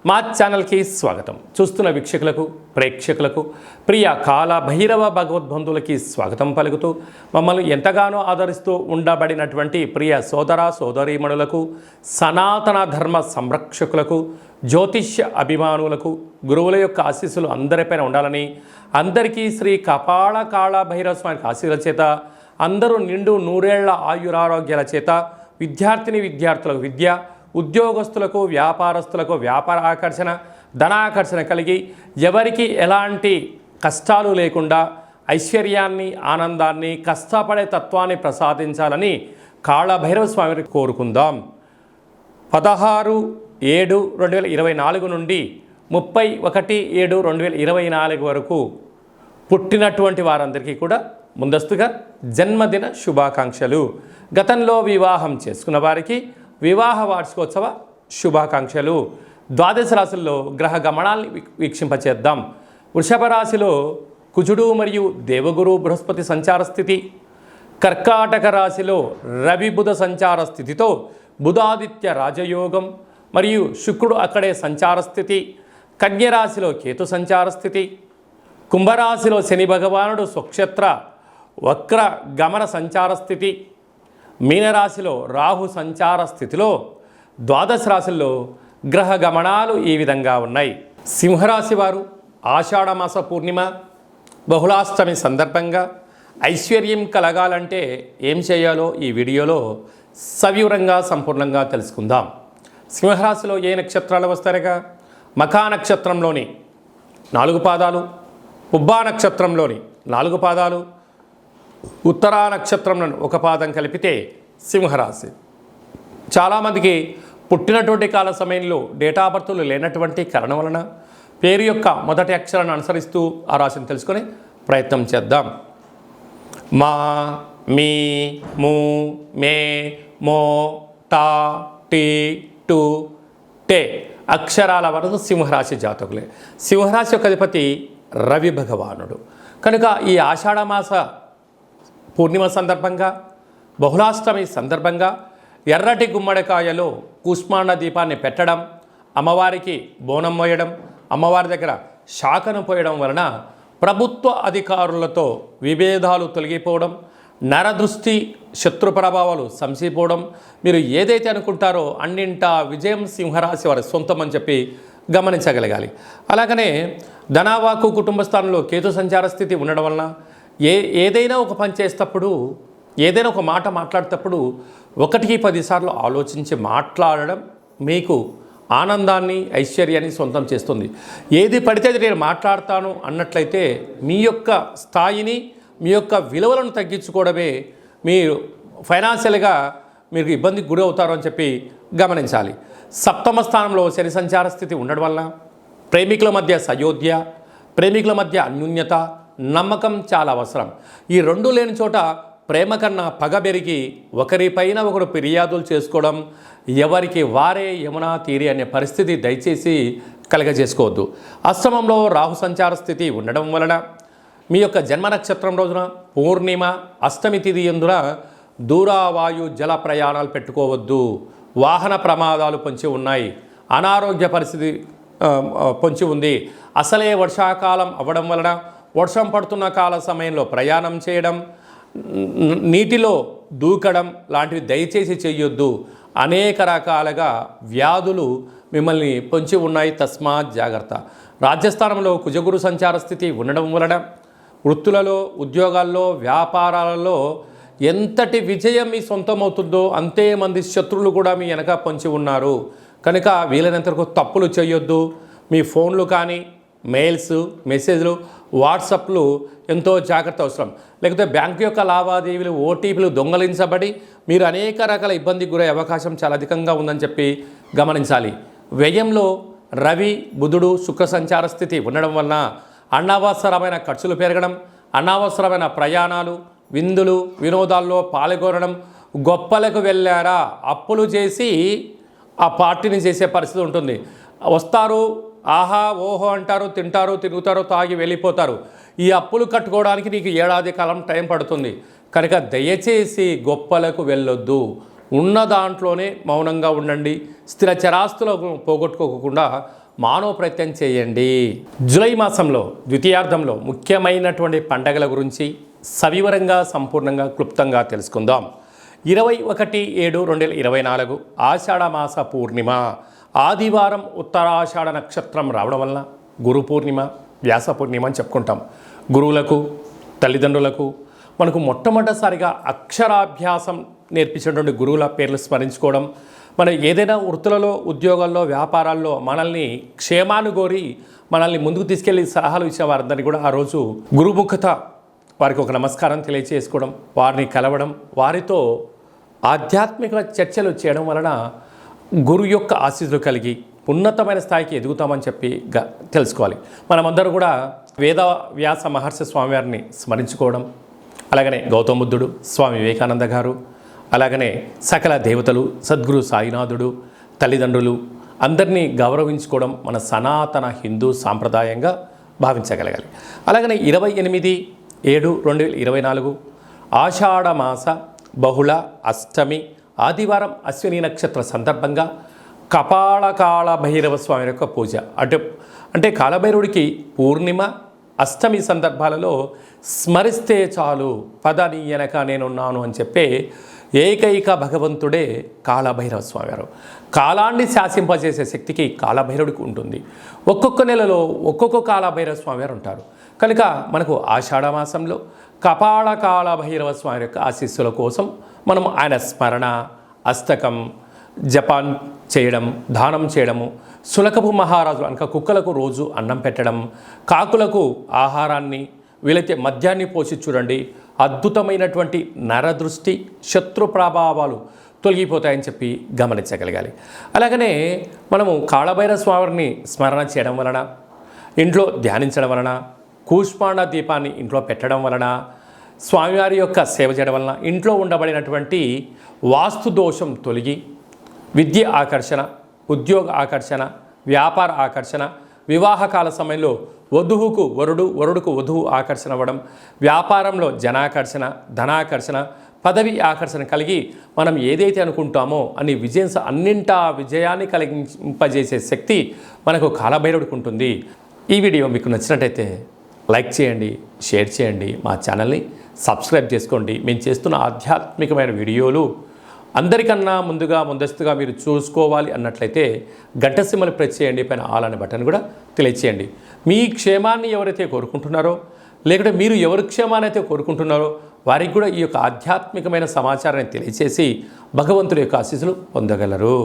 మా ఛానల్కి స్వాగతం. చూస్తున్న వీక్షకులకు, ప్రేక్షకులకు, ప్రియ కాల భైరవ భగవద్బంధువులకి స్వాగతం పలుకుతూ మమ్మల్ని ఎంతగానో ఆదరిస్తూ ఉండబడినటువంటి ప్రియ సోదర సోదరీమణులకు, సనాతన ధర్మ సంరక్షకులకు, జ్యోతిష్య అభిమానులకు గురువుల యొక్క ఆశీస్సులు అందరిపైన ఉండాలని, అందరికీ శ్రీ కపాల కాళ భైరవ స్వామి ఆశీస్సుల చేత అందరూ నిండు నూరేళ్ల ఆయురారోగ్యాల చేత విద్యార్థులకు విద్య, ఉద్యోగస్తులకు వ్యాపారస్తులకు వ్యాపార ఆకర్షణ, ధనాకర్షణ కలిగి ఎవరికి ఎలాంటి కష్టాలు లేకుండా ఐశ్వర్యాన్ని, ఆనందాన్ని, కష్టపడే తత్వాన్ని ప్రసాదించాలని కాళభైరవ స్వామిని కోరుకుందాం. 16/7/2024 నుండి 31/7/2024 వరకు పుట్టినటువంటి వారందరికీ కూడా ముందస్తుగా జన్మదిన శుభాకాంక్షలు. గతంలో వివాహం చేసుకున్న వారికి వివాహ వార్షికోత్సవ శుభాకాంక్షలు. ద్వాదశ రాశుల్లో గ్రహ గమనాల్ని వీక్షింపచేద్దాం. వృషభ రాశిలో కుజుడు మరియు దేవగురు బృహస్పతి సంచార స్థితి, కర్కాటక రాశిలో రవి బుధ సంచార స్థితితో బుధాదిత్య రాజయోగం మరియు శుక్రుడు అక్కడే సంచార స్థితి, కన్యరాశిలో కేతు సంచార స్థితి, కుంభరాశిలో శని భగవానుడు స్వక్షేత్ర వక్ర గమన సంచార స్థితి, మీనరాశిలో రాహు సంచార స్థితిలో ద్వాదశ రాశుల్లో గ్రహ గమనాలు ఈ విధంగా ఉన్నాయి. సింహరాశి వారు ఆషాఢమాస పూర్ణిమ బహుళాష్టమి సందర్భంగా ఐశ్వర్యం కలగాలంటే ఏం చేయాలో ఈ వీడియోలో సవివరంగా సంపూర్ణంగా తెలుసుకుందాం. సింహరాశిలో ఏ నక్షత్రాలు వస్తారుగా? మఖా నక్షత్రంలోని 4 పాదాలు, పుబ్బా నక్షత్రంలోని 4 పాదాలు, ఉత్తరా నక్షత్రంలో 1 పాదం కలిపితే సింహరాశి. చాలామందికి పుట్టినటువంటి కాల సమయంలో డేటా బర్తులు లేనటువంటి కారణం వలన పేరు యొక్క మొదటి అక్షరాన్ని అనుసరిస్తూ ఆ రాశిని తెలుసుకొని ప్రయత్నం చేద్దాం. మా, మీ, ము, మే, మో, టా, టీ, టు, టే అక్షరాల వరకు సింహరాశి జాతకులే. సింహరాశి యొక్క అధిపతి రవి భగవానుడు. కనుక ఈ ఆషాఢమాస పూర్ణిమ సందర్భంగా, బహుళాష్టమి సందర్భంగా ఎర్రటి గుమ్మడికాయలో కూష్మాండ దీపాన్ని పెట్టడం, అమ్మవారికి బోనం మోయడం, అమ్మవారి దగ్గర శాఖను పోయడం వలన ప్రభుత్వ అధికారులతో విభేదాలు తొలగిపోవడం, నరదృష్టి, శత్రు ప్రభావాలు సంసిపోవడం, మీరు ఏదైతే అనుకుంటారో అన్నింటా విజయం సింహరాశి వారి సొంతం అని చెప్పి గమనించగలగాలి. అలాగనే ధనావాకు కుటుంబ స్థానంలో కేతు సంచార స్థితి ఉండడం వలన ఏదైనా ఒక పని చేసేటప్పుడు, ఏదైనా ఒక మాట మాట్లాడేటప్పుడు 1కి 10 సార్లు ఆలోచించి మాట్లాడడం మీకు ఆనందాన్ని, ఐశ్వర్యాన్ని సొంతం చేస్తుంది. ఏది పడితే అది నేను మాట్లాడతాను అన్నట్లయితే మీ యొక్క స్థాయిని, మీ యొక్క విలువలను తగ్గించుకోవడమే మీరు ఫైనాన్షియల్గా మీరు ఇబ్బందికి గురి అవుతారు అని చెప్పి గమనించాలి. సప్తమ స్థానంలో శని సంచార స్థితి ఉండడం వల్ల ప్రేమికుల మధ్య సయోధ్య, ప్రేమికుల మధ్య అన్యోన్యత, నమ్మకం చాలా అవసరం. ఈ 2 లేని చోట ప్రేమ కన్నా పగ పెరిగి ఒకరిపైన ఒకరు ఫిర్యాదులు చేసుకోవడం, ఎవరికి వారే యమునా తీరి అనే పరిస్థితి దయచేసి కలగజేసుకోవద్దు. అష్టమంలో రాహు సంచార స్థితి ఉండడం వలన మీ యొక్క జన్మ నక్షత్రం రోజున పూర్ణిమ, అష్టమి తిథి ఎందున దూరావాయు జల ప్రయాణాలు పెట్టుకోవద్దు. వాహన ప్రమాదాలు పొంచి ఉన్నాయి, అనారోగ్య పరిస్థితి పొంచి ఉంది. అసలే వర్షాకాలం అవ్వడం వలన వర్షం పడుతున్న కాల సమయంలో ప్రయాణం చేయడం, నీటిలో దూకడం లాంటివి దయచేసి చేయొద్దు. అనేక రకాలుగా వ్యాధులు మిమ్మల్ని పొంచి ఉన్నాయి, తస్మాత్ జాగ్రత్త. రాజ్యస్థానంలో కుజగురు సంచార స్థితి ఉండడం వలన వృత్తులలో, ఉద్యోగాల్లో, వ్యాపారాలలో ఎంతటి విజయం మీ సొంతమవుతుందో అంతే మంది శత్రువులు కూడా మీ వెనక పొంచి ఉన్నారు. కనుక వీలైనంతవరకు తప్పులు చేయొద్దు. మీ ఫోన్లు కానీ, మెయిల్స్, మెసేజ్లు, వాట్సాప్లు ఎంతో జాగ్రత్త అవసరం. లేకపోతే బ్యాంకు యొక్క లావాదేవీలు, ఓటీపీలు దొంగలించబడి మీరు అనేక రకాల ఇబ్బందికి గురయ్యే అవకాశం చాలా అధికంగా ఉందని చెప్పి గమనించాలి. వ్యయంలో రవి, బుధుడు, శుక్ర సంచార స్థితి ఉండడం వలన అనవసరమైన ఖర్చులు పెరగడం, అనవసరమైన ప్రయాణాలు, విందులు, వినోదాల్లో పాల్గొనడం, గొప్పలకు వెళ్ళారా అప్పులు చేసి ఆ పార్టీని చేసే పరిస్థితి ఉంటుంది. వస్తారు, ఆహా ఓహో అంటారు, తింటారు, తిరుగుతారు, తాగి వెళ్ళిపోతారు. ఈ అప్పులు కట్టుకోవడానికి నీకు 1 ఏడాది కాలం టైం పడుతుంది. కనుక దయచేసి గొప్పలకు వెళ్ళొద్దు. ఉన్న దాంట్లోనే మౌనంగా ఉండండి. స్థిర చరాస్తులను పోగొట్టుకోకుండా మానవ ప్రయత్నం చేయండి. జూలై మాసంలో ద్వితీయార్థంలో ముఖ్యమైనటువంటి పండగల గురించి సవివరంగా సంపూర్ణంగా క్లుప్తంగా తెలుసుకుందాం. 21/7/2024 ఆషాఢ మాస పూర్ణిమ ఆదివారం ఉత్తరాషాఢ నక్షత్రం రావడం వలన గురు పూర్ణిమ, వ్యాస పూర్ణిమ అని చెప్పుకుంటాం. గురువులకు, తల్లిదండ్రులకు మనకు మొట్టమొదటిసారిగా అక్షరాభ్యాసం నేర్పించినటువంటి గురువుల పేర్లు స్మరించుకోవడం, మనం ఏదైనా వృత్తులలో, ఉద్యోగాల్లో, వ్యాపారాల్లో మనల్ని క్షేమాన్ని కోరి మనల్ని ముందుకు తీసుకెళ్లి సలహాలు ఇచ్చే వారందరినీ కూడా ఆ రోజు గురుముఖత వారికి ఒక నమస్కారం తెలియజేసుకోవడం, వారిని కలవడం, వారితో ఆధ్యాత్మిక చర్చలు చేయడం వలన గురు యొక్క ఆశీస్సులు కలిగి ఉన్నతమైన స్థాయికి ఎదుగుతామని చెప్పి తెలుసుకోవాలి. మనమందరూ కూడా వేద వ్యాస మహర్షి స్వామివారిని స్మరించుకోవడం, అలాగనే గౌతమ బుద్ధుడు, స్వామి వివేకానంద గారు, అలాగనే సకల దేవతలు, సద్గురు సాయినాథుడు, తల్లిదండ్రులు అందరినీ గౌరవించుకోవడం మన సనాతన హిందూ సాంప్రదాయంగా భావించగలగాలి. అలాగనే 28/7/2024 ఆషాఢ మాస బహుళ అష్టమి ఆదివారం అశ్విని నక్షత్ర సందర్భంగా కపాళకాళ భైరవ స్వామి యొక్క పూజ. అంటే కాళభైరవుడికి పూర్ణిమ, అష్టమి సందర్భాలలో స్మరిస్తే చాలు, పదని వెనక నేనున్నాను అని చెప్పే ఏకైక భగవంతుడే కాళభైరవ స్వామివారు. కాలాన్ని శాసింపజేసే శక్తికి కాళభైరవుడికి ఉంటుంది. ఒక్కొక్క నెలలో ఒక్కొక్క కాళభైరవ స్వామివారు ఉంటారు. కనుక మనకు ఆషాఢ మాసంలో కపాళకాళ భైరవ స్వామి యొక్క ఆశీస్సుల కోసం మనం ఆయన స్మరణ, అష్టకం, జపాన్ చేయడం, దానం చేయడము, సులకపు మహారాజు అనక కుక్కలకు రోజు అన్నం పెట్టడం, కాకులకు ఆహారాన్ని, వీలైతే మద్యాన్ని పోసి చూడండి. అద్భుతమైనటువంటి నరదృష్టి, శత్రు ప్రభావాలు తొలగిపోతాయని చెప్పి గమనించగలగాలి. అలాగనే మనము కాళభైరవ స్వామిని స్మరణ చేయడం వలన, ఇంట్లో ధ్యానించడం వలన, కూష్మాండ దీపాన్ని ఇంట్లో పెట్టడం వలన, స్వామివారి యొక్క సేవ చేయడం వలన ఇంట్లో ఉండబడినటువంటి వాస్తు దోషం తొలగి విద్య ఆకర్షణ, ఉద్యోగ ఆకర్షణ, వ్యాపార ఆకర్షణ, వివాహకాల సమయంలో వధువుకు వరుడు, వరుడుకు వధువు ఆకర్షణ అవ్వడం, వ్యాపారంలో జనాకర్షణ, ధనాకర్షణ, పదవి ఆకర్షణ కలిగి మనం ఏదైతే అనుకుంటామో అన్నింటా విజయాన్ని కలిగింపజేసే శక్తి మనకు కాళభైరవుడికి ఉంటుంది. ఈ వీడియో మీకు నచ్చినట్టయితే లైక్ చేయండి, షేర్ చేయండి, మా ఛానల్ని సబ్స్క్రైబ్ చేసుకోండి. మేము చేస్తున్న ఆధ్యాత్మికమైన వీడియోలు అందరికన్నా ముందస్తుగా మీరు చూసుకోవాలి అన్నట్లయితే గంట సింబల్ ప్రెస్ చేయండి, పైన ఆల్ అనే బటన్ కూడా తెలియచేయండి. మీ క్షేమాన్ని ఎవరైతే కోరుకుంటున్నారో, లేకుంటే మీరు ఎవరి క్షేమాన్ని అయితే కోరుకుంటున్నారో వారికి కూడా ఈ యొక్క ఆధ్యాత్మికమైన సమాచారాన్ని తెలియచేసి భగవంతుడి యొక్క ఆశీస్సులు పొందగలరు.